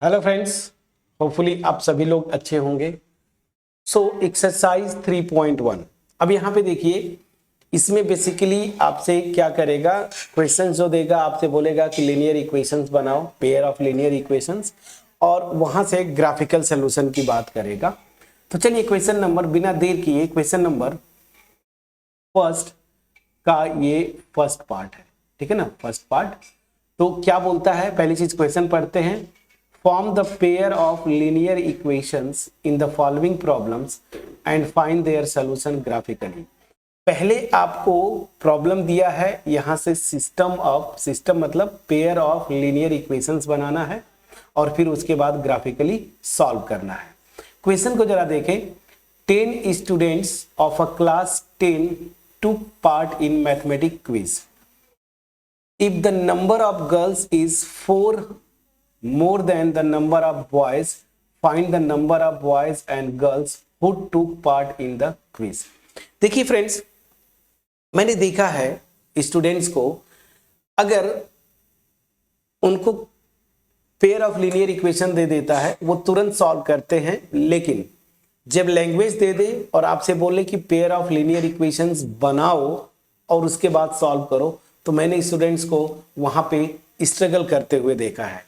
Hello friends, hopefully आप सभी लोग अच्छे होंगे। सो एक्सरसाइज 3.1, अब यहाँ पे देखिए, इसमें बेसिकली आपसे क्या करेगा, क्वेश्चन जो देगा आपसे बोलेगा कि लीनियर इक्वेशंस बनाओ, पेयर ऑफ लीनियर इक्वेशंस, और वहां से ग्राफिकल सोल्यूशन की बात करेगा। तो चलिए क्वेश्चन नंबर, बिना देर किए क्वेश्चन नंबर फर्स्ट का ये फर्स्ट पार्ट है, ठीक है ना, फर्स्ट पार्ट। तो क्या बोलता है, पहली चीज क्वेश्चन पढ़ते हैं। Form the pair of linear equations in the following problems and find their solution graphically. पहले आपको प्रॉब्लम दिया है, यहां से सिस्टम मतलब पेयर ऑफ लीनियर इक्वेशंस बनाना है और फिर उसके बाद ग्राफिकली सॉल्व करना है। क्वेश्चन को जरा देखें। 10 students of a class 10 took part in mathematics quiz. If the number of girls is 4 more than the number of boys, find the number of boys and girls who took part in the quiz. देखिए friends, मैंने देखा है students को, अगर उनको pair of linear equation दे देता है वो तुरंत सॉल्व करते हैं, लेकिन जब लैंग्वेज दे दे और आपसे बोले कि पेयर ऑफ लीनियर इक्वेशंस बनाओ और उसके बाद सॉल्व करो, तो मैंने स्टूडेंट्स को वहां पे स्ट्रगल करते हुए देखा है।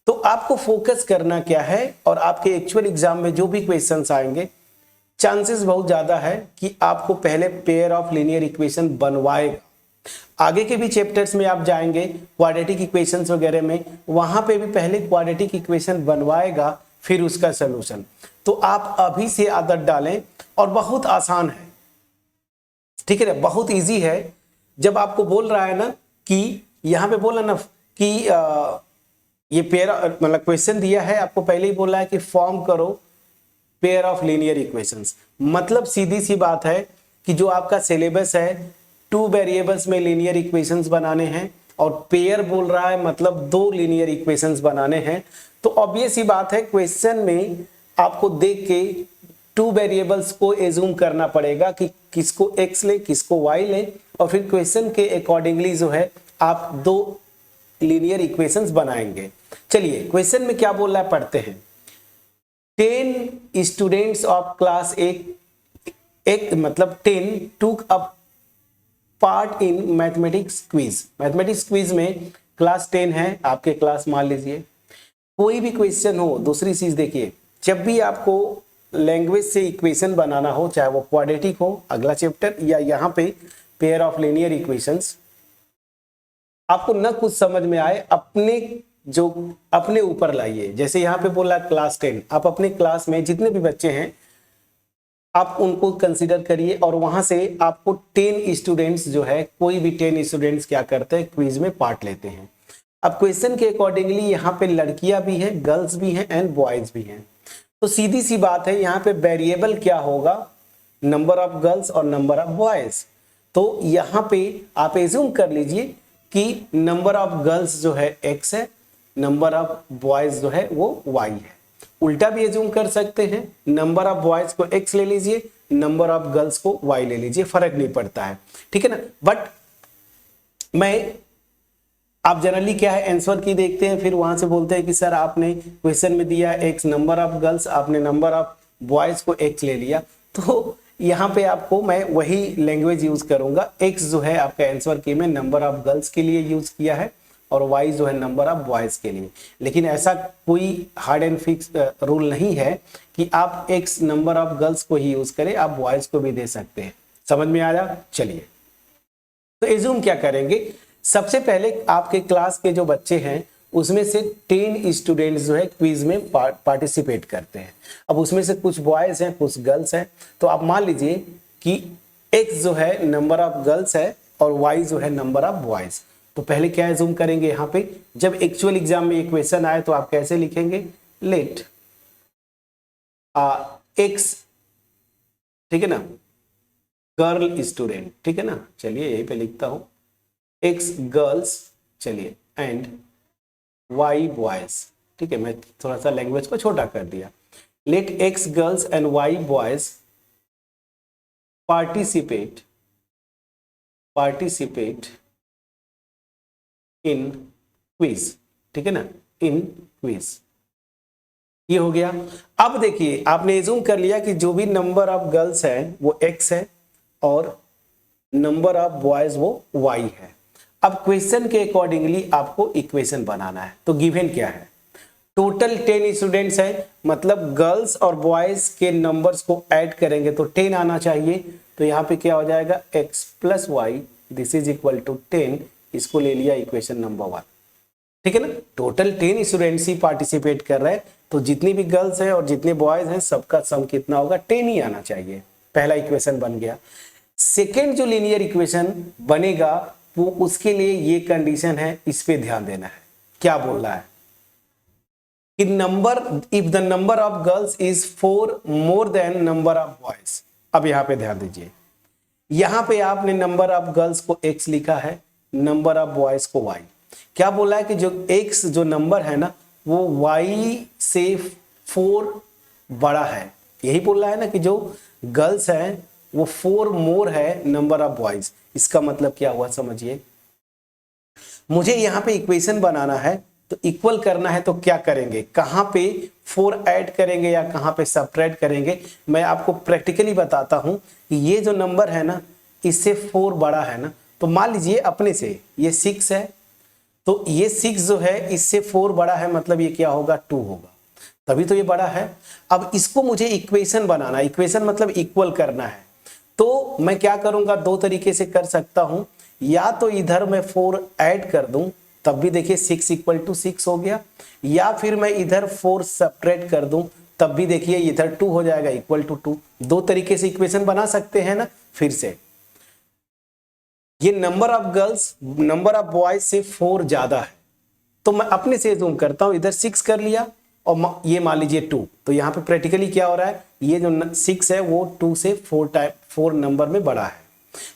तो आपको फोकस करना क्या है, और आपके एक्चुअल एग्जाम में जो भी क्वेश्चंस आएंगे, चांसेस बहुत ज्यादा है कि आपको पहले पेयर ऑफ लीनियर इक्वेशन बनवाएगा। आगे के भी चैप्टर्स में आप जाएंगे क्वाड्रेटिक इक्वेशंस वगैरह में, वहां पे भी पहले क्वाड्रेटिक इक्वेशन बनवाएगा फिर उसका सलूशन। तो आप अभी से आदत डालें, और बहुत आसान है, ठीक है ना, बहुत इजी है। जब आपको बोल रहा है ना कि यहां पे बोला ना कि ये पेयर, मतलब क्वेश्चन दिया है आपको, पहले ही बोला है कि फॉर्म करो पेयर ऑफ लीनियर इक्वेशंस। मतलब सीधी सी बात है कि जो आपका सिलेबस है 2 वेरिएबल्स में लीनियर इक्वेशंस बनाने हैं, और पेयर बोल रहा है मतलब 2 लीनियर इक्वेशंस बनाने हैं। तो ऑब्वियस ही बात है, क्वेश्चन में आपको देख के 2 वेरिएबल्स को एज्यूम करना पड़ेगा कि किसको x ले किसको y ले, और फिर क्वेश्चन के अकॉर्डिंगली जो है आप 2 लीनियर इक्वेशंस बनाएंगे। चलिए क्वेश्चन में क्या बोल रहा है, पढ़ते हैं। 10 स्टूडेंट्स ऑफ क्लास एक मतलब 10 टूक up part in mathematics quiz. Mathematics quiz में क्लास 10 है, आपके क्लास मान लीजिए। कोई भी क्वेश्चन हो, दूसरी चीज देखिए, जब भी आपको लैंग्वेज से इक्वेशन बनाना हो, चाहे वो क्वाड्रेटिक हो अगला चैप्टर, या यहाँ पे पेयर ऑफ लीनियर इक्वेशंस, आपको न कुछ समझ में आए, अपने ऊपर लाइए। जैसे यहाँ पे बोला क्लास 10, आप अपने क्लास में जितने भी बच्चे हैं आप उनको कंसीडर करिए, और वहां से आपको 10 स्टूडेंट्स जो है, कोई भी 10 स्टूडेंट्स क्या करते हैं, क्विज में पार्ट लेते हैं। अब क्वेश्चन के अकॉर्डिंगली यहाँ पे लड़कियां भी हैं, गर्ल्स भी हैं एंड बॉयज भी हैं। तो सीधी सी बात है, यहाँ पे वेरिएबल क्या होगा, नंबर ऑफ गर्ल्स और नंबर ऑफ बॉयज। तो यहाँ पे आप एज्यूम कर लीजिए कि नंबर ऑफ गर्ल्स जो है x है, नंबर ऑफ बॉयज जो है वो y है। उल्टा भी एज्यूम कर सकते हैं, नंबर ऑफ बॉयज को x ले लीजिए, नंबर ऑफ गर्ल्स को y ले लीजिए, फर्क नहीं पड़ता है, ठीक है ना। बट आप जनरली क्या है, आंसर की देखते हैं, फिर वहां से बोलते हैं कि सर आपने क्वेश्चन में दिया x नंबर ऑफ गर्ल्स, आपने नंबर ऑफ बॉयज को x ले लिया। तो यहाँ पे आपको मैं वही लैंग्वेज यूज करूंगा, x जो है आपका आंसर की में नंबर ऑफ गर्ल्स के लिए यूज किया है, और y जो है नंबर ऑफ बॉयज के लिए। लेकिन ऐसा कोई हार्ड एंड फिक्स रूल नहीं है कि आप x नंबर ऑफ गर्ल्स को ही यूज करें, आप बॉयज को भी दे सकते हैं। समझ में आया? चलिए, तो एज्यूम क्या करेंगे, सबसे पहले आपके क्लास के जो बच्चे हैं उसमें से 10 स्टूडेंट्स जो है क्विज में पार्टिसिपेट करते हैं। अब उसमें से कुछ बॉयज हैं कुछ गर्ल्स हैं, तो आप मान लीजिए कि x जो है नंबर ऑफ गर्ल्स है और y जो है नंबर ऑफ बॉयज। तो पहले क्या एज्यूम करेंगे, यहाँ पे जब एक्चुअल एग्जाम में क्वेश्चन आए तो आप कैसे लिखेंगे, लेट x, ठीक है ना, गर्ल स्टूडेंट, ठीक है ना, चलिए यहीं पे लिखता हूं, x गर्ल्स, चलिए, एंड y बॉयज, ठीक है, मैं थोड़ा सा लैंग्वेज को छोटा कर दिया। Let x girls and y boys participate in quiz, ठीक है ना, इन क्विज। ये हो गया। अब देखिए आपने एज्यूम कर लिया कि जो भी नंबर ऑफ गर्ल्स है वो x है और नंबर ऑफ बॉयज वो y है। अब क्वेश्चन के अकॉर्डिंगली आपको इक्वेशन बनाना है। तो गिवन क्या है, टोटल 10 स्टूडेंट्स है, मतलब गर्ल्स और बॉयज के नंबर्स को ऐड करेंगे तो 10 आना चाहिए। तो यहाँ पे क्या हो जाएगा, x plus y this is equal to 10। इसको ले लिया इक्वेशन नंबर 1, ठीक है ना। टोटल 10 स्टूडेंट्स ही पार्टिसिपेट कर रहे हैं, तो जितनी भी गर्ल्स हैं और जितने बॉयज हैं सबका सम कितना होगा, 10 ही आना चाहिए। पहला इक्वेशन बन गया। सेकेंड जो लीनियर इक्वेशन बनेगा वो उसके लिए ये कंडीशन है, इस पे ध्यान देना है। क्या बोल रहा है कि number, if the number of girls is 4 more than number of boys. अब यहां पे ध्यान दीजिए, यहां पे आपने नंबर ऑफ गर्ल्स को x लिखा है, नंबर ऑफ बॉयज को y। क्या बोला है कि जो x जो नंबर है ना वो y से 4 बड़ा है। यही बोल रहा है ना कि जो गर्ल्स है वो 4 मोर है नंबर ऑफ बॉयज। इसका मतलब क्या हुआ समझिए, मुझे यहां पे इक्वेशन बनाना है तो इक्वल करना है, तो क्या करेंगे, कहां पे 4 ऐड करेंगे या कहां पे सब्ट्रैक्ट करेंगे। मैं आपको प्रैक्टिकली बताता हूं कि ये जो नंबर है ना इससे 4 बड़ा है ना, तो मान लीजिए अपने से ये 6 है, तो ये 6 जो है इससे 4 बड़ा है, मतलब ये क्या होगा, 2 होगा, तभी तो ये बड़ा है। अब इसको मुझे इक्वेशन बनाना, इक्वेशन मतलब इक्वल करना है। तो मैं क्या करूंगा, 2 तरीके से कर सकता हूं, या तो इधर मैं 4 ऐड कर दूं, तब भी देखिए 6 इक्वल टू 6 हो गया, या फिर मैं इधर 4 सब्ट्रैक्ट कर दूं, तब भी देखिए इधर 2 हो जाएगा इक्वल टू 2। 2 तरीके से इक्वेशन बना सकते हैं ना। फिर से ये number of girls number of boys से 4 ज्यादा है, तो मैं अपने से जूम करता हूं, इधर 6 कर लिया और ये मान लीजिए 2। तो यहाँ पे प्रैक्टिकली क्या हो रहा है, ये जो 6 है वो 2 से 4 नंबर में बड़ा है।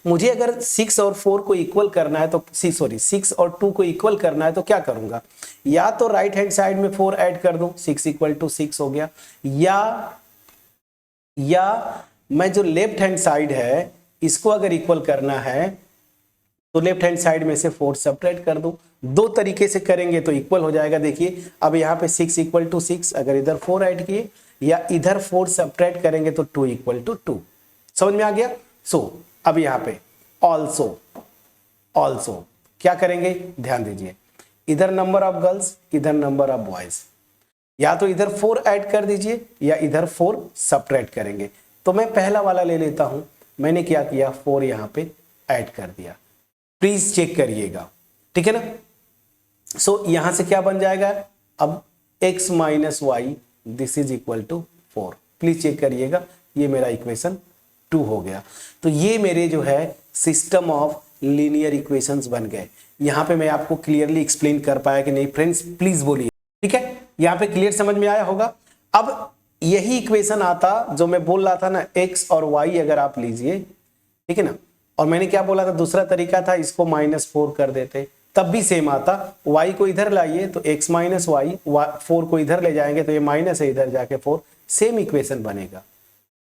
मुझे अगर 6 और 4 को इक्वल करना है तो 6 और 2 को इक्वल करना है तो क्या करूंगा, या तो राइट हैंड साइड में 4 ऐड कर दूं, 6 इक्वल टू 6 हो गया, या मैं जो लेफ्ट हैंड साइड है इसको अगर इक्वल करना है तो लेफ्ट हैंड साइड में से 4 सब्ट्रैक्ट कर दूं। 2 तरीके से करेंगे तो इक्वल हो जाएगा। देखिए अब यहाँ पे 6 इक्वल टू 6, अगर इधर 4 ऐड किए या इधर 4 सब्ट्रैक्ट करेंगे तो 2 इक्वल टू 2। समझ में आ गया। अब यहाँ पे ऑल्सो क्या करेंगे, ध्यान दीजिए, इधर नंबर ऑफ गर्ल्स इधर नंबर ऑफ बॉयज, या तो इधर 4 ऐड कर दीजिए या इधर 4 सब्ट्रैक्ट करेंगे। तो मैं पहला वाला ले लेता हूं, मैंने क्या किया, 4 यहां पे ऐड कर दिया। प्लीज चेक करिएगा, ठीक है ना। यहां से क्या बन जाएगा, अब x minus y this is equal to 4। Please check करिएगा, ये मेरा इक्वेशन 2 हो गया। तो ये मेरे जो है सिस्टम ऑफ लीनियर इक्वेशंस बन गए। यहां पे मैं आपको क्लियरली एक्सप्लेन कर पाया कि नहीं फ्रेंड्स, प्लीज बोलिए, ठीक है। यहां पे क्लियर समझ में आया होगा। अब यही इक्वेशन आता जो मैं बोल रहा था ना, x और y अगर आप लीजिए, ठीक है ना, और मैंने क्या बोला था, दूसरा तरीका था इसको -4 कर देते, तब भी सेम आता। y को इधर लाइए तो x माइनस वाई, 4 को इधर ले जाएंगे तो ये माइनस है, इधर जाके 4, सेम इक्वेशन बनेगा।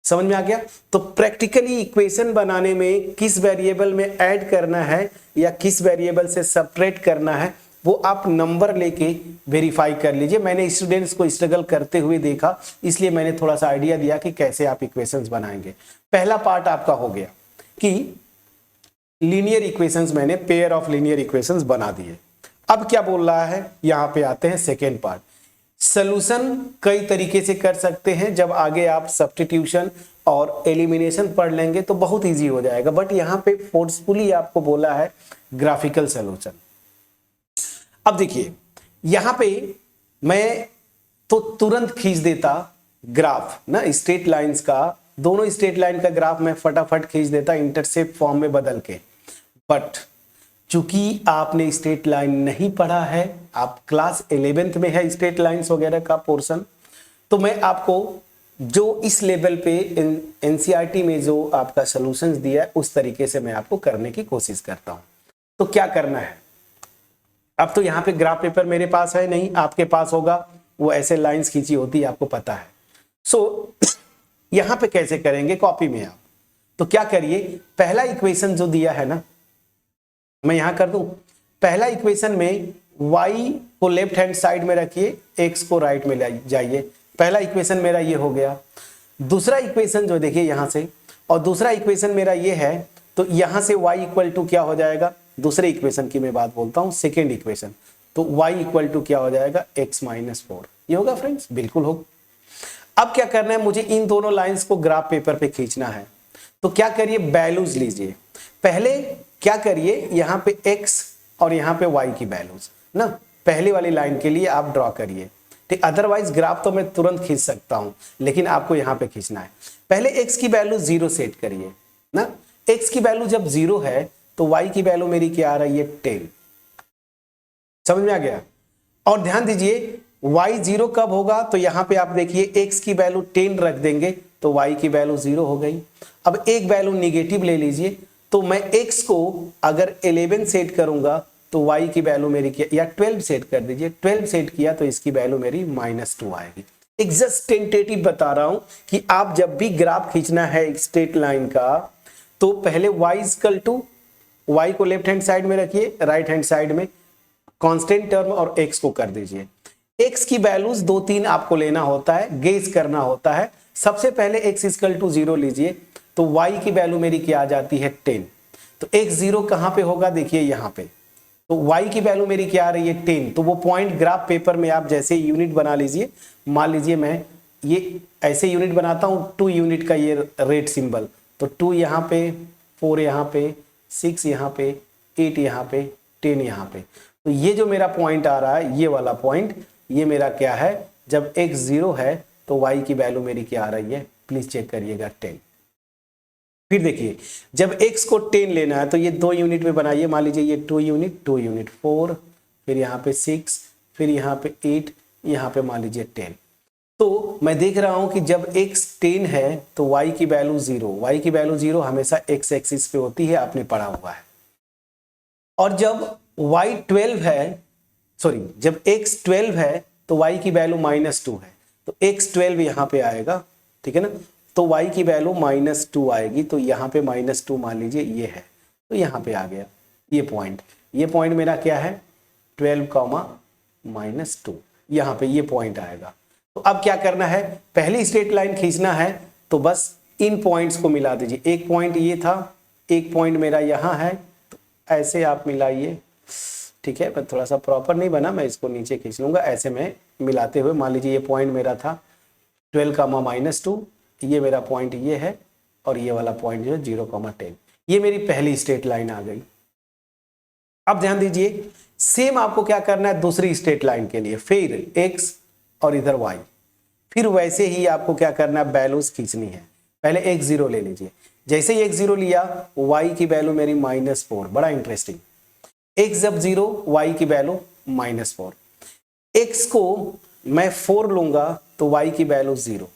समझ में आ गया। तो प्रैक्टिकली इक्वेशन बनाने में किस वेरिएबल में ऐड करना है या किस वेरिएबल से सब्ट्रैक्ट करना है वो आप नंबर लेके वेरीफाई कर लीजिए। मैंने स्टूडेंट्स को स्ट्रगल करते हुए देखा, इसलिए मैंने थोड़ा सा आइडिया दिया कि कैसे आप इक्वेशंस बनाएंगे। पहला पार्ट आपका हो गया कि लीनियर इक्वेशंस, मैंने पेयर ऑफ लीनियर इक्वेशंस बना दिए। अब क्या बोल रहा है, यहां पे आते हैं सेकेंड पार्ट। सॉल्यूशन कई तरीके से कर सकते हैं, जब आगे आप सब्स्टिट्यूशन और एलिमिनेशन पढ़ लेंगे तो बहुत इजी हो जाएगा, बट यहां पे फोर्सफुली आपको बोला है ग्राफिकल सॉल्यूशन। अब देखिए यहां पे मैं तो तुरंत खींच देता ग्राफ ना, स्ट्रेट लाइंस का, दोनों स्ट्रेट लाइन का ग्राफ मैं फटाफट खींच देता इंटरसेप्ट फॉर्म में बदल के, बट चूंकि आपने स्ट्रेट लाइन नहीं पढ़ा है, आप क्लास 11th में है स्ट्रेट लाइंस वगैरह का पोर्शन, तो मैं आपको जो इस लेवल पे एनसीईआरटी में जो आपका सॉल्यूशंस दिया है उस तरीके से मैं आपको करने की कोशिश करता हूं। तो क्या करना है, अब तो यहाँ पे ग्राफ पेपर मेरे पास है नहीं, आपके पास होगा, वो ऐसे लाइंस खींची होती है, आपको पता है। यहां पे कैसे करेंगे, कॉपी में आप तो क्या करिए, पहला इक्वेशन जो दिया है ना, मैं यहां कर दूं, पहला इक्वेशन में y को लेफ्ट हैंड साइड में रखिए, x को राइट में ले जाइए, पहला इक्वेशन मेरा ये हो गया। दूसरा इक्वेशन जो देखिए यहां से, और दूसरा इक्वेशन मेरा ये है, तो यहां से y इक्वल टू क्या हो जाएगा, दूसरे इक्वेशन की मैं बात बोलता हूं, सेकेंड इक्वेशन, तो y इक्वल टू क्या हो जाएगा, x माइनस 4। ये होगा फ्रेंड्स, बिल्कुल होगा। अब क्या करना है, मुझे इन दोनों लाइंस को ग्राफ पेपर पे खींचना है। तो क्या करिए, वैल्यूज लीजिए। पहले क्या करिए, यहां पे x और यहां पे y की वैल्यूज ना पहले वाली लाइन के लिए आप ड्रॉ करिए, ठीक। अदरवाइज ग्राफ तो मैं तुरंत खींच सकता हूं, लेकिन आपको यहां पे खींचना है। पहले x की वैल्यू 0 सेट करिए ना। x की वैल्यू जब 0 है तो y की वैल्यू मेरी क्या आ रही है, 10। समझ में आ गया। और ध्यान दीजिए y 0 कब होगा, तो यहां पे आप देखिए x की वैल्यू 10 रख देंगे तो y की वैल्यू 0 हो गई। अब एक वैल्यू निगेटिव ले लीजिए, तो मैं x को अगर 11 सेट करूंगा तो y की वैल्यू मेरी क्या, या 12 सेट कर दीजिए, 12 सेट किया तो इसकी वैल्यू मेरी -2 आएगी। एक जस्ट टेंटेटिव बता रहा हूं कि आप जब भी ग्राफ खींचना है एक स्ट्रेट लाइन का, तो पहले y इक्वल टू, y को लेफ्ट हैंड साइड में रखिए, राइट हैंड साइड में कांस्टेंट टर्म और x को कर दीजिए। x की वैल्यूज 2-3 आपको लेना होता है, गेस करना होता है। सबसे पहले x इक्वल टू 0 लीजिए, तो y की वैल्यू मेरी क्या आ जाती है, 10। तो x 0 कहां पे होगा, देखिए यहां पे, तो y की वैल्यू मेरी क्या आ रही है, 10। तो वो पॉइंट ग्राफ पेपर में आप जैसे यूनिट बना लीजिए, मान लीजिए मैं ये ऐसे यूनिट बनाता हूं, 2 यूनिट का ये रेड सिंबल, तो 2 यहाँ पे, 4 यहाँ पे, 6 यहाँ पे, 8 यहाँ पे, 10 यहाँ पे। तो ये जो मेरा पॉइंट आ रहा है, ये वाला पॉइंट, ये मेरा क्या है, जब x 0 है तो y की वैल्यू मेरी क्या आ रही है, प्लीज चेक करिएगा, 10। फिर देखिए जब x को 10 लेना है तो ये 2 यूनिट में बनाइए, मान लीजिए ये 2 यूनिट, 4, फिर यहाँ पे 6, फिर यहाँ पे 8, यहाँ पे मान लीजिए 10। तो मैं देख रहा हूं कि जब x 10 है तो y की वैल्यू 0, y की वैल्यू 0 हमेशा x एक्सिस पे होती है, आपने पढ़ा हुआ है। और जब y 12 है, सॉरी जब x 12 है तो y की वैल्यू -2 है, तो x 12 यहां पे आएगा, ठीक है ना। तो y की वैल्यू -2 आएगी, तो यहाँ पे -2 मान लीजिए ये है, तो यहाँ पे आ गया ये पॉइंट मेरा क्या है, 12, -2, यहाँ पे ये पॉइंट आएगा। तो अब क्या करना है, पहली स्ट्रेट लाइन खींचना है, तो बस इन पॉइंट्स को मिला दीजिए। एक पॉइंट ये था, एक पॉइंट मेरा यहाँ है, तो ऐसे आप मिलाइए, ठीक है। मैं थोड़ा सा प्रॉपर नहीं बना, मैं इसको नीचे खींच लूंगा, ऐसे में मिलाते हुए, मान लीजिए ये पॉइंट मेरा था 12, -2, ये मेरा पॉइंट ये है, और ये वाला पॉइंट जो है 0, 10, ये मेरी पहली स्ट्रेट लाइन आ गई। अब ध्यान दीजिए सेम आपको क्या करना है दूसरी स्ट्रेट लाइन के लिए, फिर x और इधर y, फिर वैसे ही आपको क्या करना है, वैल्यूज खींचनी है। पहले x 0 ले लीजिए, जैसे ही x 0 लिया, y की वैल्यू मेरी -4, बड़ा इंटरेस्टिंग। x जब 0, y की वैल्यू -4, x को मैं 4 लूंगा तो y की वैल्यू 0,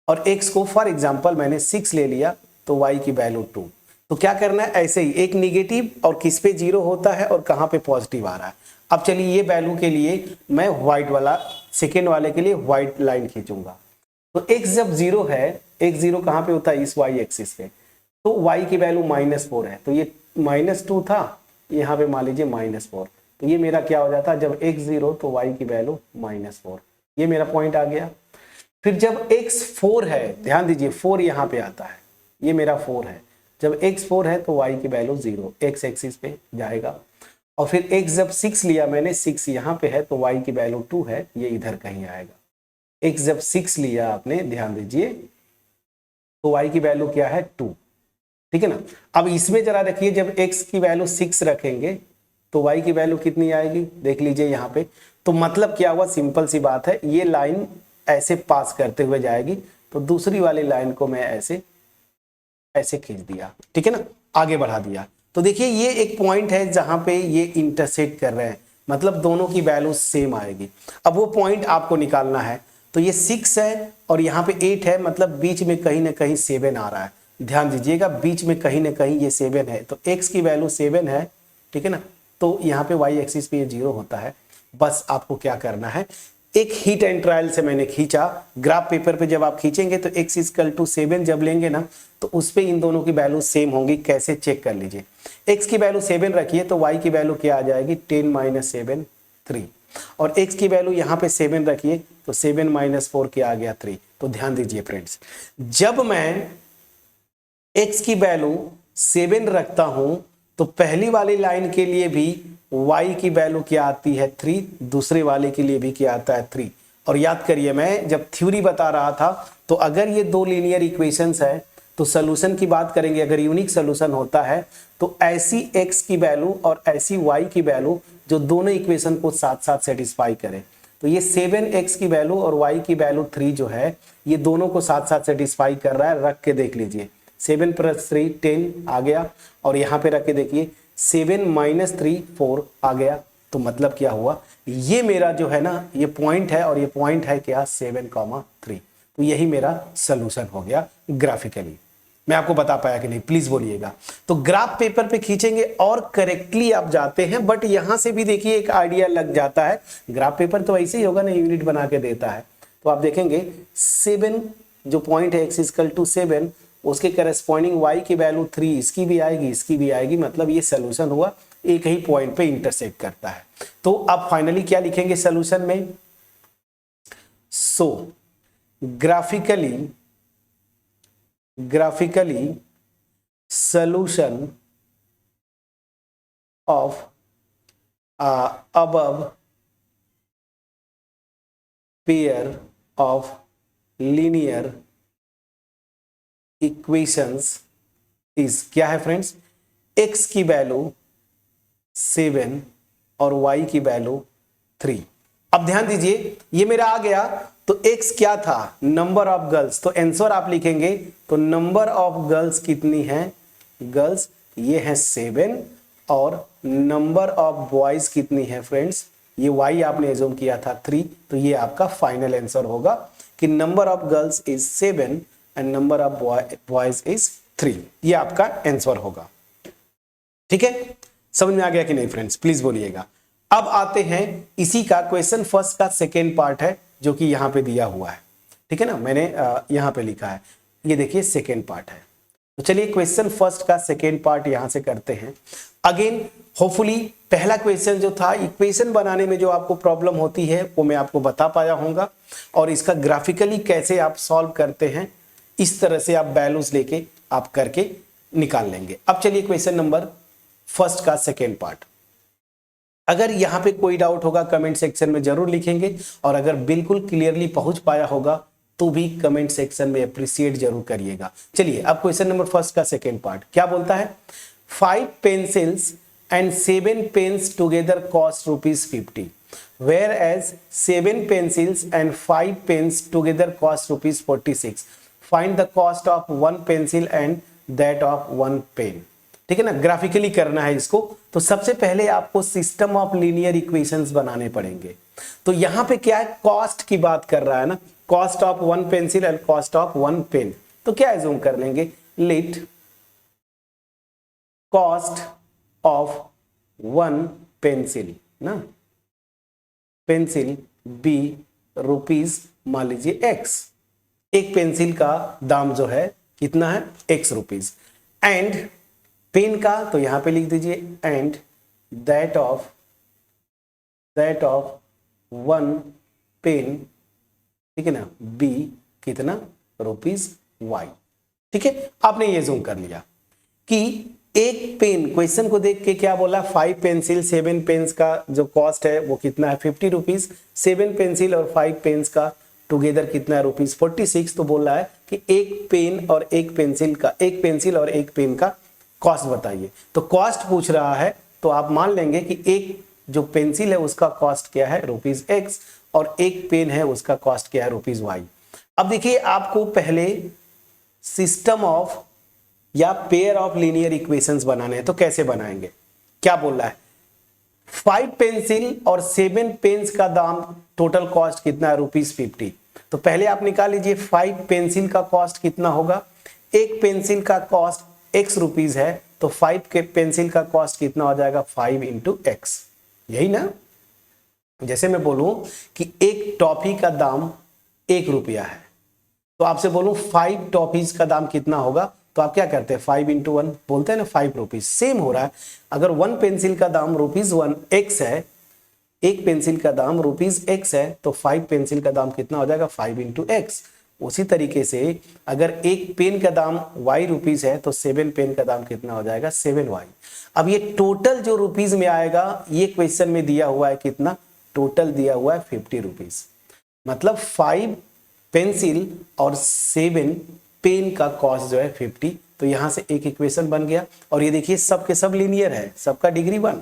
और x को फॉर एग्जांपल मैंने 6 ले लिया तो y की वैल्यू 2। तो क्या करना है, ऐसे ही एक निगेटिव और किस पे 0 होता है और कहां पे पॉजिटिव आ रहा है। अब चलिए ये वैल्यू के लिए मैं व्हाइट वाला, सेकेंड वाले के लिए व्हाइट लाइन खींचूंगा। तो x जब 0 है, x 0 कहां पे होता है, इस y एक्सिस पे, तो y की वैल्यू -4 है, तो ये -2 था, यहाँ पे मान लीजिए -4, तो ये मेरा क्या हो जाता है, जब x 0 तो y की वैल्यू -4, ये मेरा पॉइंट आ गया। फिर जब x 4 है, ध्यान दीजिए 4 यहाँ पे आता है, ये मेरा 4 है, जब x 4 है तो y की वैल्यू 0, x एक्सिस पे जाएगा। और फिर x जब 6 लिया मैंने, 6 यहाँ पे है तो y की वैल्यू 2 है, ये इधर कहीं आएगा। x जब 6 लिया आपने, ध्यान दीजिए, तो y की वैल्यू क्या है, 2, ठीक है ना। अब इसमें जरा देखिए, जब x की वैल्यू 6 रखेंगे तो y की वैल्यू कितनी आएगी, देख लीजिए यहाँ पे। तो मतलब क्या हुआ, सिंपल सी बात है, ये लाइन ऐसे पास करते हुए जाएगी, तो दूसरी वाली लाइन को मैं ऐसे ऐसे खींच दिया, ठीक है ना, आगे बढ़ा दिया। तो देखिए ये एक पॉइंट है जहां पे ये इंटरसेक्ट कर रहे हैं, मतलब दोनों की वैल्यू सेम आएगी। अब वो पॉइंट आपको निकालना है, तो ये 6 है और यहाँ पे 8 है, मतलब बीच में कहीं ना कहीं 7 आ रहा है। ध्यान दीजिएगा, बीच में कहीं ना कहीं ये 7 है, तो x की वैल्यू 7 है, ठीक है ना। तो यहाँ पे y एक्सिस पे ये 0 होता है। बस आपको क्या करना है, एक हिट एंड ट्रायल से मैंने खींचा, ग्राफ पेपर पे जब आप खींचेंगे तो x = 7 जब लेंगे ना, तो उस पे इन दोनों की वैल्यू सेम होंगी। कैसे चेक कर लीजिए, x की वैल्यू 7 रखिए तो y की वैल्यू क्या आ जाएगी, 10 - 7, 3। और x की वैल्यू यहाँ पे 7 रखिए, तो 7 माइनस 4 क्या आ गया 3। तो ध्यान दीजिए फ्रेंड्स, जब मैं x की वैल्यू 7 रखता हूं तो पहली वाली लाइन के लिए भी y की वैल्यू क्या आती है 3, दूसरे वाले के लिए भी क्या आता है 3। और याद करिए मैं जब थ्योरी बता रहा था तो अगर ये दो लीनियर इक्वेशंस है तो सॉल्यूशन की बात करेंगे, अगर यूनिक सॉल्यूशन होता है तो ऐसी x की वैल्यू और ऐसी y की वैल्यू जो दोनों इक्वेशन को साथ साथ सेटिस्फाई करे। तो ये 7x की वैल्यू और y की वैल्यू 3 जो है ये दोनों को साथ साथ सेटिस्फाई कर रहा है। रख के देख लीजिए, 7 + 3 10 आ गया, और यहाँ पे रख के देखिए 7 - 3 4 आ गया। तो मतलब क्या हुआ, ये मेरा जो है ना ये पॉइंट है, और ये पॉइंट है क्या 7,3। तो यही मेरा सोल्यूशन हो गया ग्राफिकली। मैं आपको बता पाया कि नहीं, प्लीज बोलिएगा। तो ग्राफ पेपर पे खींचेंगे और करेक्टली आप जाते हैं, बट यहां से भी देखिए एक आइडिया लग जाता है। ग्राफ पेपर तो ऐसे ही होगा ना, यूनिट बना के देता है। तो आप देखेंगे 7 जो पॉइंट है x = 7, उसके करस्पॉन्डिंग y की वैल्यू 3, इसकी भी आएगी, इसकी भी आएगी, मतलब ये सोल्यूशन हुआ, एक ही पॉइंट पे इंटरसेक्ट करता है। तो अब फाइनली क्या लिखेंगे सोल्यूशन में, सो graphically solution of above pair of linear equations is क्या है फ्रेंड्स, x की वैल्यू 7 और y की वैल्यू 3। अब ध्यान दीजिए ये मेरा आ गया, तो x क्या था, नंबर ऑफ गर्ल्स। तो आंसर आप लिखेंगे तो नंबर ऑफ गर्ल्स कितनी है, गर्ल्स ये है 7, और नंबर ऑफ बॉयज कितनी है फ्रेंड्स, ये y आपने एज्यूम किया था 3। तो ये आपका फाइनल आंसर होगा कि number of girls is 7 and number of boys is 3। ये आपका आंसर होगा। ठीक है, समझ में आ गया कि नहीं फ्रेंड्स, प्लीज बोलिएगा। अब आते हैं इसी का क्वेश्चन फर्स्ट का सेकेंड पार्ट है, जो कि यहां पे दिया हुआ है। ठीक है ना, मैंने यहां पे लिखा है, ये देखिए सेकेंड पार्ट है। तो चलिए क्वेश्चन फर्स्ट का सेकेंड पार्ट यहां से करते हैं। अगेन होपफुली पहला क्वेश्चन जो था, इक्वेशन बनाने में जो आपको प्रॉब्लम होती है वो मैं आपको बता पाया होऊंगा, और इसका ग्राफिकली कैसे आप सॉल्व करते हैं, इस तरह से आप वैल्यूज लेके आप करके निकाल लेंगे। अब चलिए क्वेश्चन नंबर फर्स्ट का सेकेंड पार्ट। अगर यहां पे कोई डाउट होगा कमेंट सेक्शन में जरूर लिखेंगे, और अगर बिल्कुल क्लियरली पहुंच पाया होगा तो भी कमेंट सेक्शन में अप्रिशिएट जरूर करिएगा। चलिए अब क्वेश्चन नंबर फर्स्ट का सेकेंड पार्ट क्या बोलता है, 5 pencils and 7 pens together cost ₹50, whereas 7 pencils and 5 pens together cost ₹46. Find the cost of 1 pencil and that of 1 pen. ठीक है ना, ग्राफिकली करना है इसको। तो सबसे पहले आपको सिस्टम ऑफ लीनियर इक्वेशंस बनाने पड़ेंगे। तो यहां पे क्या है, कॉस्ट की बात कर रहा है ना, cost of 1 pencil and cost of 1 pen. तो क्या एज्यूम कर लेंगे, लेट कॉस्ट ऑफ 1 पेंसिल ना, पेंसिल बी रुपीज मान लीजिए x, एक पेंसिल का दाम जो है कितना है x रुपीज, एंड पेन का तो यहां पे लिख दीजिए एंड दैट ऑफ 1 पेन, ठीक है ना, बी कितना ₹y। ठीक है, आपने ये जूम कर लिया कि एक पेन, क्वेश्चन को देख के क्या बोला, 5 पेंसिल 7 पेन्स का जो कॉस्ट है वो कितना है ₹50, 7 पेंसिल और 5 पेन्स का टुगेदर कितना है ₹46। तो बोल रहा है कि एक पेन और एक पेंसिल का, एक पेंसिल और एक पेन का कॉस्ट बताइए। तो कॉस्ट पूछ रहा है तो आप मान लेंगे कि एक जो पेंसिल है उसका कॉस्ट क्या है ₹x, और एक पेन है उसका कॉस्ट क्या है ₹y। अब देखिए आपको पहले सिस्टम ऑफ या पेयर ऑफ लीनियर इक्वेशंस बनाने हैं, तो कैसे बनाएंगे, क्या बोल रहा है, 5 पेंसिल और 7 पेन्स का दाम टोटल कॉस्ट कितना है ₹50। तो पहले आप निकाल लीजिए 5 पेंसिल का कॉस्ट कितना होगा, एक पेंसिल का कॉस्ट x रुपीज है, तो 5 के पेंसिल का कॉस्ट कितना हो जाएगा 5 × x, यही ना। जैसे मैं बोलूं कि एक टॉफी का दाम ₹1 है, तो आपसे बोलूं 5 टॉफीज का दाम कितना होगा, तो आप क्या करते हैं 5 × 1 बोलते हैं ना, ₹5। सेम हो रहा है, अगर 1 पेंसिल का दाम ₹1 x है, एक पेंसिल का दाम ₹X है तो 5 पेंसिल का दाम कितना हो जाएगा 5 इंटू एक्स। उसी तरीके से अगर एक पेन का दाम ₹Y है तो 7 पेन का दाम कितना हो जाएगा 7Y। अब ये टोटल जो रुपीज में आएगा ये क्वेश्चन में दिया हुआ है कितना, टोटल दिया हुआ है ₹50। मतलब 5 पेंसिल और 7 पेन का कॉस्ट जो है 50। तो यहां से एक इक्वेशन बन गया और ये देखिए सब के सब लीनियर है, सबका डिग्री 1।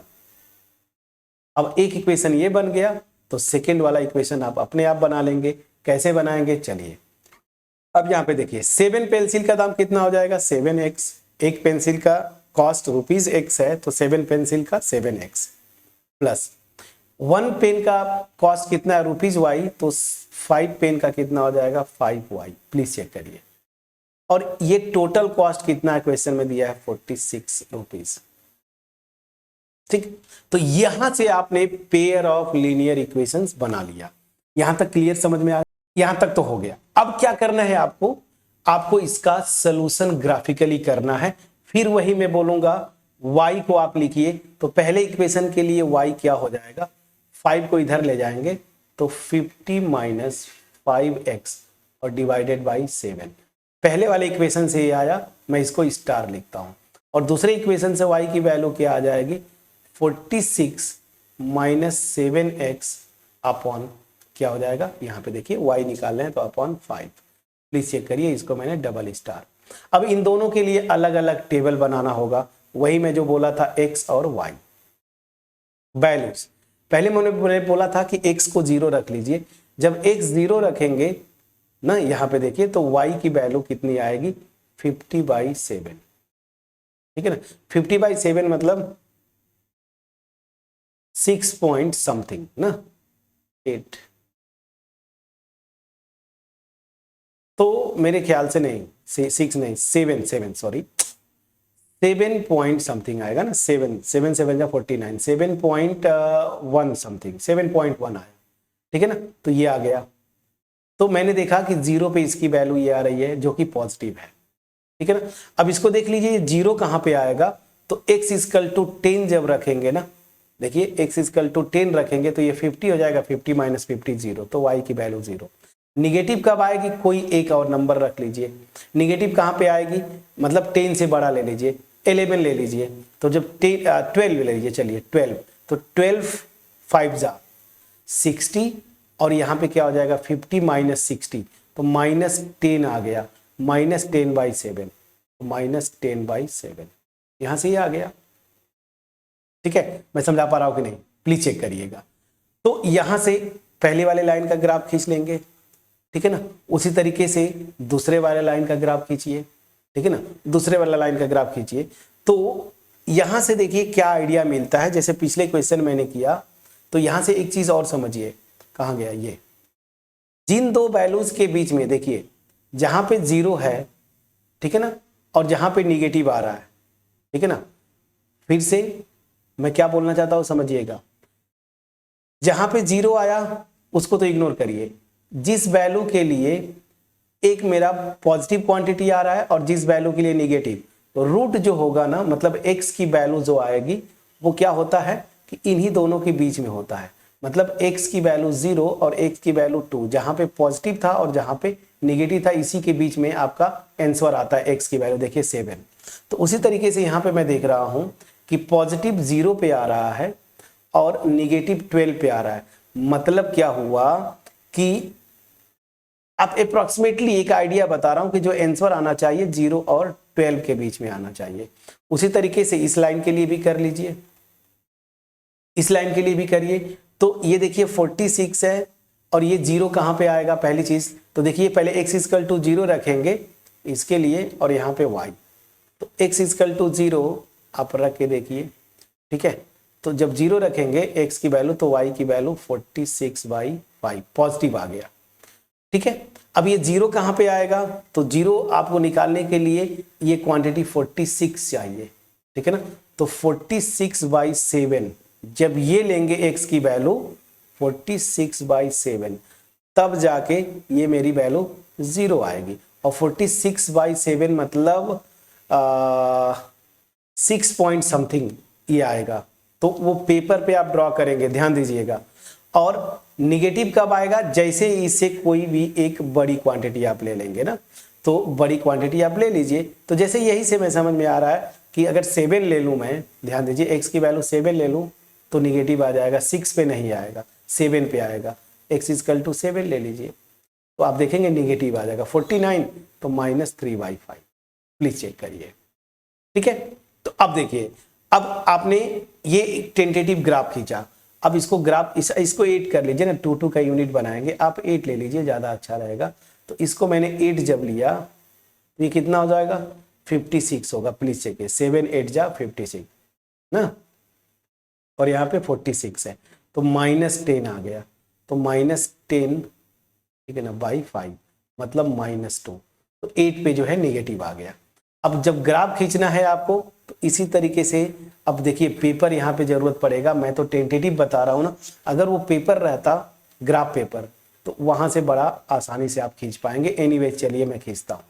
अब एक इक्वेशन ये बन गया तो सेकेंड वाला इक्वेशन आप अपने आप बना लेंगे। कैसे बनाएंगे चलिए, अब यहां पे देखिए 7 पेंसिल का दाम कितना हो जाएगा 7x। एक पेंसिल का कॉस्ट ₹X है तो 7 पेंसिल का 7x प्लस 1 पेन का कॉस्ट कितना है ₹Y तो 5 पेन का कितना हो जाएगा 5Y। प्लीज चेक करिए। और ये टोटल कॉस्ट कितना है क्वेश्चन में दिया है ₹46। ठीक, तो यहां से आपने पेयर ऑफ लीनियर इक्वेशंस बना लिया। यहां तक क्लियर समझ में आया? यहां तक तो हो गया। अब क्या करना है आपको इसका सॉल्यूशन ग्राफिकली करना है। फिर वही मैं बोलूंगा y को आप लिखिए। तो पहले इक्वेशन के लिए y क्या हो जाएगा, 5 को इधर ले जाएंगे तो 50 माइनस 5x और डिवाइडेड बाई 7। पहले वाले इक्वेशन से ये आया, मैं इसको स्टार लिखता हूं। और दूसरे इक्वेशन से y की वैल्यू क्या आ जाएगी 46 माइनस 7x अपॉन क्या हो जाएगा, यहाँ पे देखिए y निकाल रहे हैं तो अपॉन 5। प्लीज चेक करिए, इसको मैंने डबल स्टार। अब इन दोनों के लिए अलग अलग टेबल बनाना होगा। वही मैं जो बोला था x और y वैल्यूज। पहले मैंने बोला था कि x को 0 रख लीजिए। जब x 0 रखेंगे ना यहाँ पे देखिए तो y की वैल्यू कितनी आएगी 50/7। ठीक है ना, 50/7 मतलब 6 पॉइंट समथिंग ना 8। तो मेरे ख्याल से नहीं 6 नहीं 7 सॉरी 7 पॉइंट समथिंग आएगा ना। 7 7 जा 49 7.1 समथिंग 7.1 आया। ठीक है ना, तो ये आ गया। तो मैंने देखा कि 0 पे इसकी वैल्यू ये आ रही है जो कि पॉजिटिव है। ठीक है ना, अब इसको देख लीजिए 0 कहां पे आएगा तो x इक्वल टू 10 जब रखेंगे ना, देखिए x इक्वल टू 10 रखेंगे तो ये 50 हो जाएगा। 50 माइनस 50 0, तो y की वैल्यू 0। निगेटिव कब आएगी, कोई एक और नंबर रख लीजिए। निगेटिव कहां पे आएगी, मतलब 10 से बड़ा ले लीजिए, 11 ले लीजिए। तो जब 12 ले लीजिए, चलिए 12, तो 12 5 जा 60 और यहाँ पे क्या हो जाएगा 50 माइनस 60 तो -10 आ गया, -10/7 तो -10/7 यहां से ये आ गया। ठीक है, मैं समझा पा रहा हूं कि नहीं, प्लीज चेक करिएगा। तो यहां से पहले वाले लाइन का ग्राफ खींच लेंगे। ठीक है ना, उसी तरीके से दूसरे वाले लाइन का ग्राफ खींचिए। ठीक है ना, दूसरे वाला लाइन का ग्राफ खींचिए। तो यहां से देखिए क्या आइडिया मिलता है। जैसे पिछले क्वेश्चन मैंने किया तो यहां से एक चीज और समझिए, कहां गया ये, जिन दो वैल्यूज के बीच में देखिए जहां पे 0 है, ठीक है ना, और जहां पे निगेटिव आ रहा है। ठीक है ना, फिर से मैं क्या बोलना चाहता हूं समझिएगा। जहां पे 0 आया उसको तो इग्नोर करिए। जिस वैल्यू के लिए एक मेरा पॉजिटिव क्वांटिटी आ रहा है और जिस वैल्यू के लिए निगेटिव, तो रूट जो होगा ना, मतलब x की वैल्यू जो आएगी वो क्या होता है कि इन्हीं दोनों के बीच में होता है। मतलब x की वैल्यू 0 और x की वैल्यू 2, जहां पे पॉजिटिव था और जहां पे निगेटिव था, इसी के बीच में आपका आंसर आता है। x की वैल्यू देखिए 7। तो उसी तरीके से यहां पे मैं देख रहा हूं कि पॉजिटिव 0 पे आ रहा है और निगेटिव 12 पे आ रहा है। मतलब क्या हुआ कि आप अप्रोक्सीमेटली एक आइडिया बता रहा हूं कि जो आंसर आना चाहिए 0 और 12 के बीच में आना चाहिए। उसी तरीके से इस लाइन के लिए भी कर लीजिए, इस लाइन के लिए भी करिए। तो ये देखिए 46 है और ये 0 कहां पे आएगा पहली चीज, तो देखिए पहले x इक्वल टू 0 रखेंगे इसके लिए और यहां पे y, तो x इक्वल टू 0 आप रख के देखिए। ठीक है, तो जब 0 रखेंगे x की वैल्यू तो y की वैल्यू 46/5 पॉजिटिव आ गया। ठीक है, अब ये 0 कहां पे आएगा, तो 0 आपको निकालने के लिए ये क्वांटिटी 46 चाहिए। ठीक है ना, तो 46/7 जब ये लेंगे x की वैल्यू 46/7 तब जाके ये मेरी वैल्यू 0 आएगी। और 46/7 मतलब 6 पॉइंट समथिंग ये आएगा। तो वो पेपर पे आप ड्रॉ करेंगे, ध्यान दीजिएगा। और निगेटिव कब आएगा, जैसे इससे कोई भी एक बड़ी क्वांटिटी आप ले लेंगे ना, तो बड़ी क्वांटिटी आप ले लीजिए। तो जैसे यही से मैं समझ में आ रहा है कि अगर 7 ले लूँ, मैं ध्यान दीजिए x की वैल्यू 7 ले लूँ तो निगेटिव आ जाएगा, 6 पे नहीं आएगा, 7 पे आएगा। x = 7 ले लीजिए तो आप देखेंगे निगेटिव आ जाएगा। 49 तो -3/5, प्लीज चेक करिए, ठीक है। तो अब देखिए, अब आपने ये टेंटेटिव ग्राफ खींचा, अब इसको ग्राफ इसको 8 कर लीजिए ना, 2 का यूनिट बनाएंगे, आप 8 ले लीजिए, ज़्यादा अच्छा रहेगा। तो इसको मैंने 8 जब लिया तो ये कितना हो जाएगा, 56 होगा। प्लीज चेकिए, 7 8 जा 56 ना, और यहाँ पे 46 है तो -10 आ गया, तो -10, ठीक है ना, बाई 5 मतलब -2, तो 8 पे जो है नेगेटिव आ गया। अब जब ग्राफ खींचना है आपको तो इसी तरीके से, अब देखिए पेपर यहाँ पे जरूरत पड़ेगा, मैं तो टेंटेटिव बता रहा हूँ ना, अगर वो पेपर रहता, ग्राफ पेपर, तो वहां से बड़ा आसानी से आप खींच पाएंगे। एनीवे चलिए मैं खींचता हूँ।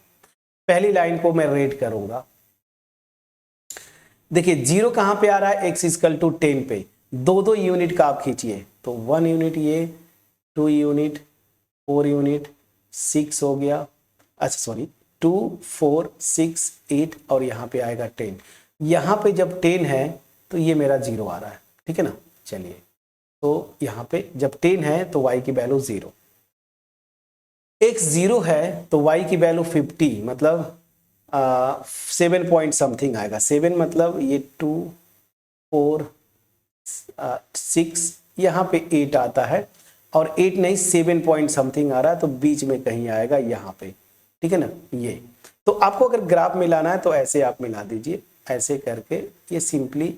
पहली लाइन को मैं रेड करूंगा, देखिए 0 कहां पे आ रहा है, x = 10 पे, 2 यूनिट का आप खींचिए, तो 1 यूनिट ये, 2 यूनिट, 4 यूनिट, 6 हो गया, अच्छा सॉरी 2 4 6 8 और यहाँ पे आएगा 10। यहाँ पे जब 10 है तो ये मेरा 0 आ रहा है, ठीक है ना। चलिए, तो यहाँ पे जब 10 है तो y की वैल्यू 0, x 0 है तो y की वैल्यू 50, मतलब 7 पॉइंट समथिंग आएगा। 7 मतलब ये 2 4 6, यहाँ पे 8 आता है, और 8 नहीं 7 पॉइंट समथिंग आ रहा है, तो बीच में कहीं आएगा यहाँ पे, ठीक है ना। ये तो आपको अगर ग्राफ मिलाना है तो ऐसे आप मिला दीजिए, ऐसे करके ये सिंपली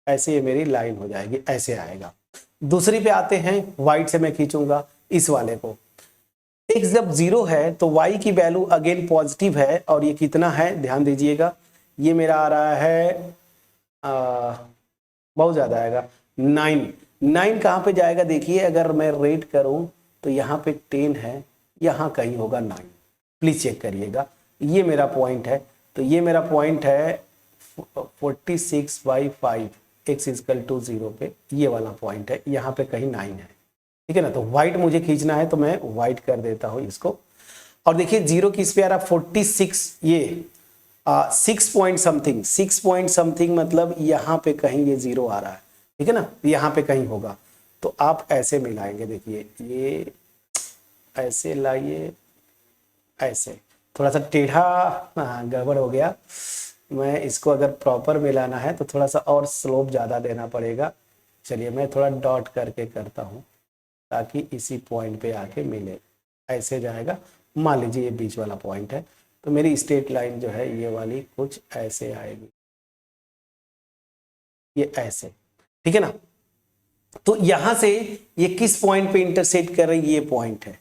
ऐसे ये मेरी लाइन हो जाएगी, ऐसे आएगा। दूसरी पे आते हैं, वाइट से मैं खींचूंगा इस वाले को। x जब 0 है तो y की वैल्यू अगेन पॉजिटिव है, और ये कितना है ध्यान दीजिएगा, ये मेरा आ रहा है बहुत ज्यादा आएगा, 9 कहाँ पे जाएगा, देखिए अगर मैं रेट करूं तो यहाँ पे 10 है, यहाँ कहीं होगा 9, प्लीज चेक करिएगा। ये मेरा पॉइंट है, तो ये मेरा पॉइंट है 46/5, x = 0 पे, ये वाला पॉइंट है, यहाँ पे कहीं 9 है, ठीक है ना। तो व्हाइट मुझे खींचना है तो मैं व्हाइट कर देता हूं इसको, और देखिए 0 किस पे आ रहा, 46, ये 6 पॉइंट समथिंग, मतलब यहाँ पे कहीं ये 0 आ रहा है, ठीक है ना, यहाँ पे कहीं होगा। तो आप ऐसे मिलाएंगे, देखिए ये ऐसे लाइए, ऐसे थोड़ा सा टेढ़ा, गड़बड़ हो गया। मैं इसको अगर प्रॉपर मिलाना है तो थोड़ा सा और स्लोप ज़्यादा देना पड़ेगा। चलिए मैं थोड़ा डॉट करके करता हूँ ताकि इसी पॉइंट पे आके मिले, ऐसे जाएगा। मान लीजिए ये बीच वाला पॉइंट है, तो मेरी स्ट्रेट लाइन जो है ये वाली कुछ ऐसे आएगी, ये ऐसे, ठीक है ना। तो यहां से ये किस पॉइंट पे इंटरसेक्ट कर रही है, ये पॉइंट है,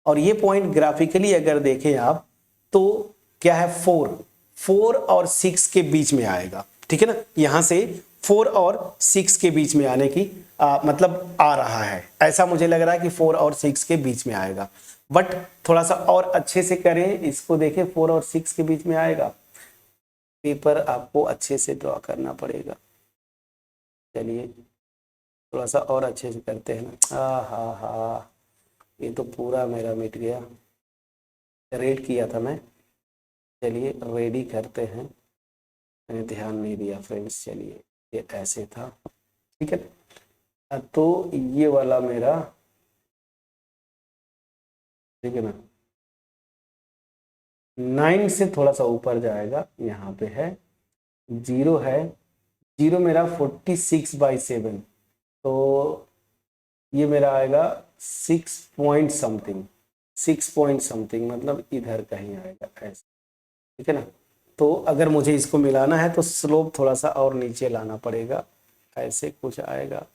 और ये पॉइंट ग्राफिकली अगर देखें आप तो क्या है, 4 और 6 के बीच में आएगा, ठीक है ना। यहां से 4 और 6 के बीच में आने की मतलब आ रहा है, ऐसा मुझे लग रहा है कि 4 और 6 के बीच में आएगा। बट थोड़ा सा और अच्छे से करें इसको, देखें 4 और 6 के बीच में आएगा, पेपर आपको अच्छे से ड्रॉ करना पड़ेगा। चलिए थोड़ा सा और अच्छे से करते हैं ना। हा, ये तो पूरा मेरा मिट गया, रेड किया था मैं। चलिए रेडी करते हैं, मैंने ध्यान नहीं दिया फ्रेंड्स। चलिए ये ऐसे था, ठीक है। तो ये वाला मेरा, ठीक है ना, 9 से थोड़ा सा ऊपर जाएगा, यहाँ पे है 0 है, 0 मेरा 46/7, तो ये मेरा आएगा 6 पॉइंट समथिंग, मतलब इधर कहीं आएगा ऐसे, ठीक है ना। तो अगर मुझे इसको मिलाना है तो स्लोप थोड़ा सा और नीचे लाना पड़ेगा, ऐसे कुछ आएगा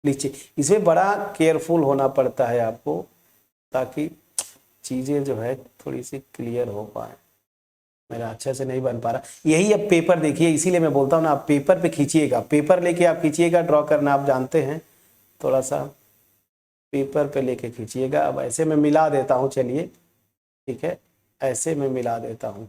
नीचे। इसमें बड़ा केयरफुल होना पड़ता है आपको, ताकि चीज़ें जो है थोड़ी सी क्लियर हो पाए। मेरा अच्छे से नहीं बन पा रहा, यही अब पेपर देखिए, इसीलिए मैं बोलता हूँ ना, आप पेपर पे खींचिएगा, पेपर लेके आप खींचिएगा, ड्रॉ करना आप जानते हैं, थोड़ा सा पेपर पे लेके खींचिएगा। अब ऐसे मैं मिला देता हूँ, चलिए ठीक है, ऐसे मैं मिला देता हूँ।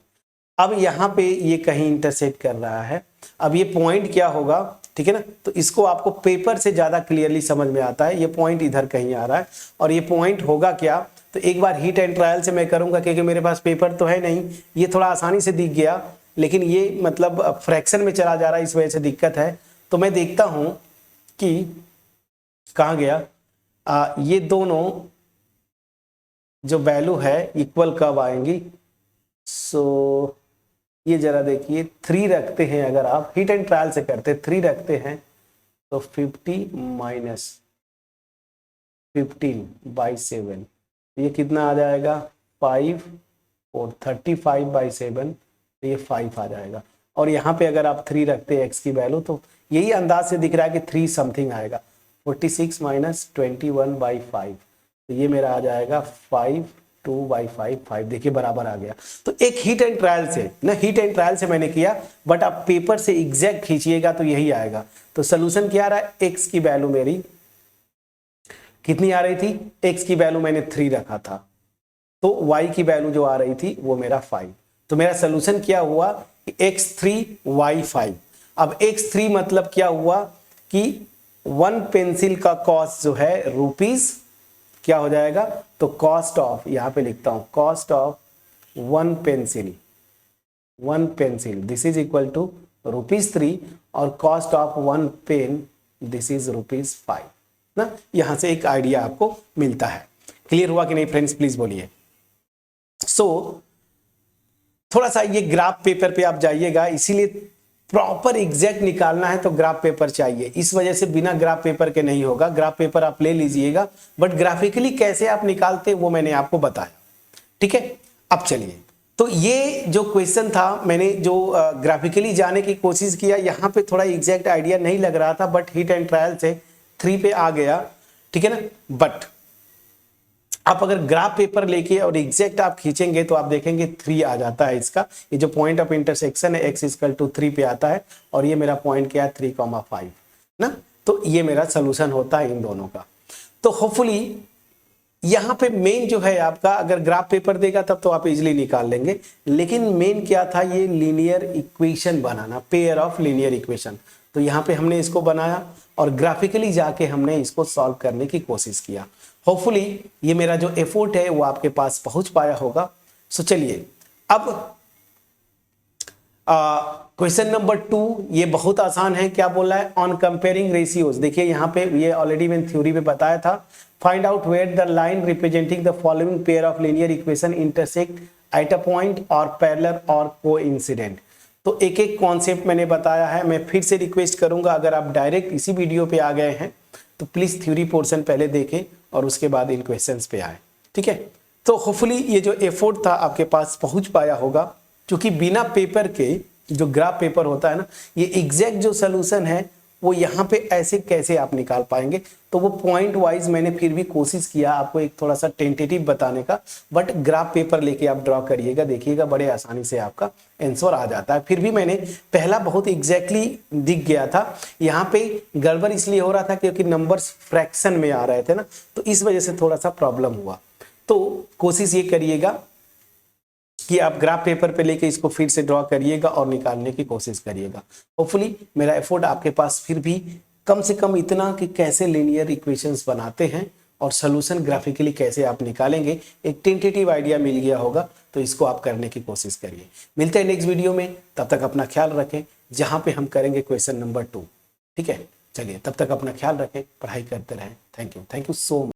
अब यहाँ पे ये कहीं इंटरसेक्ट कर रहा है, अब ये पॉइंट क्या होगा, ठीक है ना। तो इसको आपको पेपर से ज्यादा क्लियरली समझ में आता है। ये पॉइंट इधर कहीं आ रहा है और ये पॉइंट होगा क्या, तो एक बार हीट एंड ट्रायल से मैं करूंगा क्योंकि मेरे पास पेपर तो है नहीं। ये थोड़ा आसानी से दिख गया लेकिन ये मतलब फ्रैक्शन में चला जा रहा है, इस वजह से दिक्कत है। तो मैं देखता हूं कि कहाँ गया, ये दोनों जो वैल्यू है इक्वल कब आएंगी। सो ये जरा देखिए 3 रखते हैं, अगर आप हीट एंड ट्रायल से करते 3 रखते हैं तो 50 माइनस 15/7 ये कितना आ जाएगा 5 और 35/7 ये 5 आ जाएगा। और यहाँ पे अगर आप 3 रखते हैं x की वैल्यू तो यही अंदाज से दिख रहा है कि 3 समथिंग आएगा। 46 माइनस 21/5 तो ये मेरा आ जाएगा 5/2/5 5 देखिए बराबर आ गया। तो एक हीट एंड ट्रायल से ना, हीट एंड ट्रायल से मैंने किया, बट आप पेपर से एग्जैक्ट खींचिएगा तो यही आएगा। तो सोल्यूशन क्या आ रहा है, x की वैल्यू मेरी कितनी आ रही थी, x की वैल्यू मैंने 3 रखा था तो y की वैल्यू जो आ रही थी वो मेरा 5। तो मेरा सोल्यूशन क्या हुआ कि x3 y5। अब x3 मतलब क्या हुआ कि 1 पेंसिल का कॉस्ट जो है रुपीस क्या हो जाएगा, तो कॉस्ट ऑफ, यहां पे लिखता हूं cost of 1 pencil this is equal to ₹3 और cost of 1 pen this is ₹5 ना। यहां से एक आइडिया आपको मिलता है। क्लियर हुआ कि नहीं फ्रेंड्स, प्लीज बोलिए। सो थोड़ा सा ये ग्राफ पेपर पे आप जाइएगा, इसीलिए प्रॉपर एग्जैक्ट निकालना है तो ग्राफ पेपर चाहिए। इस वजह से बिना ग्राफ पेपर के नहीं होगा। ग्राफ पेपर आप ले लीजिएगा, बट ग्राफिकली कैसे आप निकालते वो मैंने आपको बताया, ठीक है। अब चलिए, तो ये जो क्वेश्चन था मैंने जो ग्राफिकली जाने की कोशिश किया, यहाँ पे थोड़ा एग्जैक्ट आइडिया नहीं लग रहा था, बट हीट एंड ट्रायल से 3 पे आ गया, ठीक है ना। बट आप अगर ग्राफ पेपर लेके और एग्जैक्ट आप खींचेंगे तो आप देखेंगे 3 आ जाता है इसका। ये जो पॉइंट ऑफ इंटरसेक्शन है x = 3 पे आता है और ये मेरा पॉइंट क्या है 3,5 ना। तो ये मेरा सोल्यूशन होता है इन दोनों का। तो होपफुली यहाँ पे मेन जो है आपका, अगर ग्राफ पेपर देगा तब तो आप इजिली निकाल लेंगे, लेकिन मेन क्या था, ये linear equation banana, pair of linear equation. तो यहाँ पे हमने इसको बनाया और ग्राफिकली जाके हमने इसको सॉल्व करने की कोशिश किया। होपफुली ये मेरा जो एफर्ट है वो आपके पास पहुंच पाया होगा। सो चलिए अब क्वेश्चन नंबर 2, ये बहुत आसान है। क्या बोला है, ऑन कंपेयरिंग रेशियोज। देखिए यहाँ पे ये ऑलरेडी मैंने थ्योरी में बताया था। Find out where the line representing the following pair of linear equation intersect at a point और पैरेलल और कोइंसिडेंट। तो एक एक कॉन्सेप्ट मैंने बताया है। मैं फिर से रिक्वेस्ट करूंगा, अगर आप डायरेक्ट इसी वीडियो पे आ गए हैं तो प्लीज थ्योरी पोर्शन पहले देखें और उसके बाद इन क्वेश्चंस पे आए, ठीक है। तो होपफुली ये जो एफर्ट था आपके पास पहुंच पाया होगा, क्योंकि बिना पेपर के जो ग्राफ पेपर होता है ना, ये एग्जैक्ट जो सोल्यूशन है वो यहाँ पे ऐसे कैसे आप निकाल पाएंगे। तो वो पॉइंट वाइज मैंने फिर भी कोशिश किया आपको एक थोड़ा सा टेंटेटिव बताने का, बट ग्राफ पेपर लेके आप ड्रॉ करिएगा, देखिएगा बड़े आसानी से आपका आंसर आ जाता है। फिर भी मैंने पहला बहुत एग्जैक्टली दिख गया था। यहाँ पे गड़बड़ इसलिए हो रहा था क्योंकि नंबर्स फ्रैक्शन में आ रहे थे ना, तो इस वजह से थोड़ा सा प्रॉब्लम हुआ। तो कोशिश ये करिएगा कि आप ग्राफ पेपर पे लेके इसको फिर से ड्रॉ करिएगा और निकालने की कोशिश करिएगा। होपफुली मेरा एफर्ट आपके पास फिर भी कम से कम इतना कि कैसे लीनियर इक्वेशंस बनाते हैं और सोल्यूशन ग्राफिकली कैसे आप निकालेंगे, एक टेंटेटिव आइडिया मिल गया होगा। तो इसको आप करने की कोशिश करिए। मिलते हैं नेक्स्ट वीडियो में, तब तक अपना ख्याल रखें, जहां पे हम करेंगे क्वेश्चन नंबर 2, ठीक है। चलिए तब तक अपना ख्याल रखें, पढ़ाई करते रहें। Thank you so much.